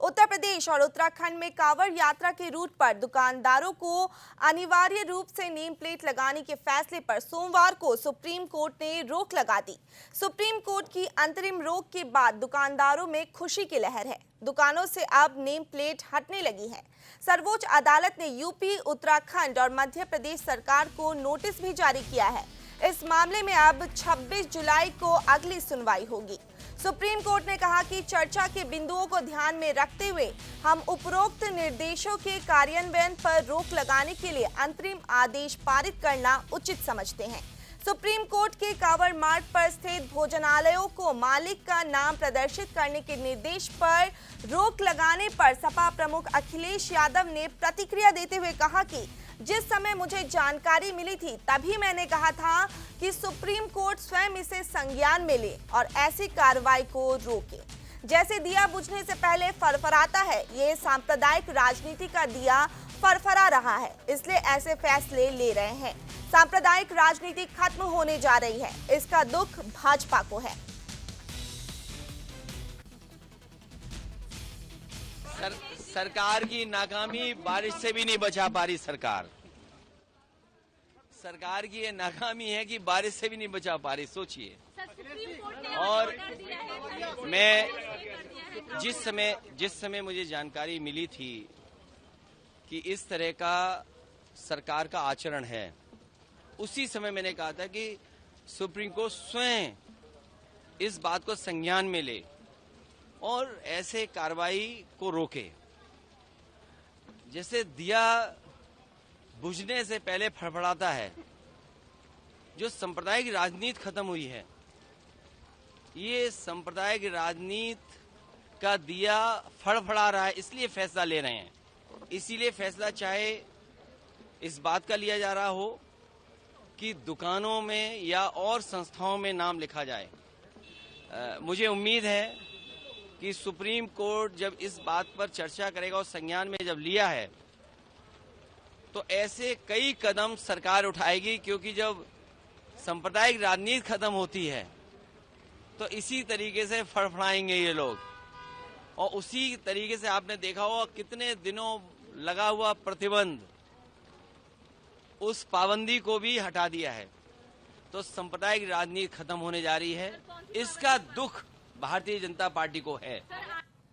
उत्तर प्रदेश और उत्तराखंड में कांवड़ यात्रा के रूट पर दुकानदारों को अनिवार्य रूप से नेम प्लेट लगाने के फैसले पर सोमवार को सुप्रीम कोर्ट ने रोक लगा दी। सुप्रीम कोर्ट की अंतरिम रोक के बाद दुकानदारों में खुशी की लहर है। दुकानों से अब नेम प्लेट हटने लगी है। सर्वोच्च अदालत ने यूपी, उत्तराखंड और मध्य प्रदेश सरकार को नोटिस भी जारी किया है। इस मामले में अब 26 जुलाई को अगली सुनवाई होगी। सुप्रीम कोर्ट ने कहा कि चर्चा के बिंदुओं को ध्यान में रखते हुए हम उपरोक्त निर्देशों के कार्यान्वयन पर रोक लगाने के लिए अंतरिम आदेश पारित करना उचित समझते हैं। सुप्रीम कोर्ट के कांवड़ मार्ग पर स्थित भोजनालयों को मालिक का नाम प्रदर्शित करने के निर्देश पर रोक लगाने पर सपा प्रमुख अखिलेश यादव ने प्रतिक्रिया देते हुए कहा कि जिस समय मुझे जानकारी मिली थी तभी मैंने कहा था कि सुप्रीम कोर्ट स्वयं इसे संज्ञान में ले और ऐसी कार्रवाई को रोके। जैसे दिया बुझने से पहले फरफराता है, ये सांप्रदायिक राजनीति का दिया फरफरा रहा है, इसलिए ऐसे फैसले ले रहे हैं। सांप्रदायिक राजनीति खत्म होने जा रही है, इसका दुख भाजपा को है। सरकार की नाकामी बारिश से भी नहीं बचा पा रही। सरकार की ये नाकामी है कि बारिश से भी नहीं बचा पा रही। सोचिए। और मैं जिस समय मुझे जानकारी मिली थी कि इस तरह का सरकार का आचरण है, उसी समय मैंने कहा था कि सुप्रीम कोर्ट स्वयं इस बात को संज्ञान में ले और ऐसे कार्रवाई को रोके। जैसे दिया बुझने से पहले फड़फड़ाता है, जो सांप्रदायिक राजनीति खत्म हुई है, ये सांप्रदायिक राजनीति का दिया फड़फड़ा रहा है, इसलिए फैसला ले रहे हैं। इसीलिए फैसला चाहे इस बात का लिया जा रहा हो कि दुकानों में या और संस्थाओं में नाम लिखा जाए। मुझे उम्मीद है कि सुप्रीम कोर्ट जब इस बात पर चर्चा करेगा और संज्ञान में जब लिया है तो ऐसे कई कदम सरकार उठाएगी, क्योंकि जब सांप्रदायिक राजनीति खत्म होती है तो इसी तरीके से फड़फड़ाएंगे ये लोग। और उसी तरीके से आपने देखा होगा कितने दिनों लगा हुआ प्रतिबंध, उस पाबंदी को भी हटा दिया है। तो सांप्रदायिक राजनीति खत्म होने जा रही है, इसका दुख भारतीय जनता पार्टी को है।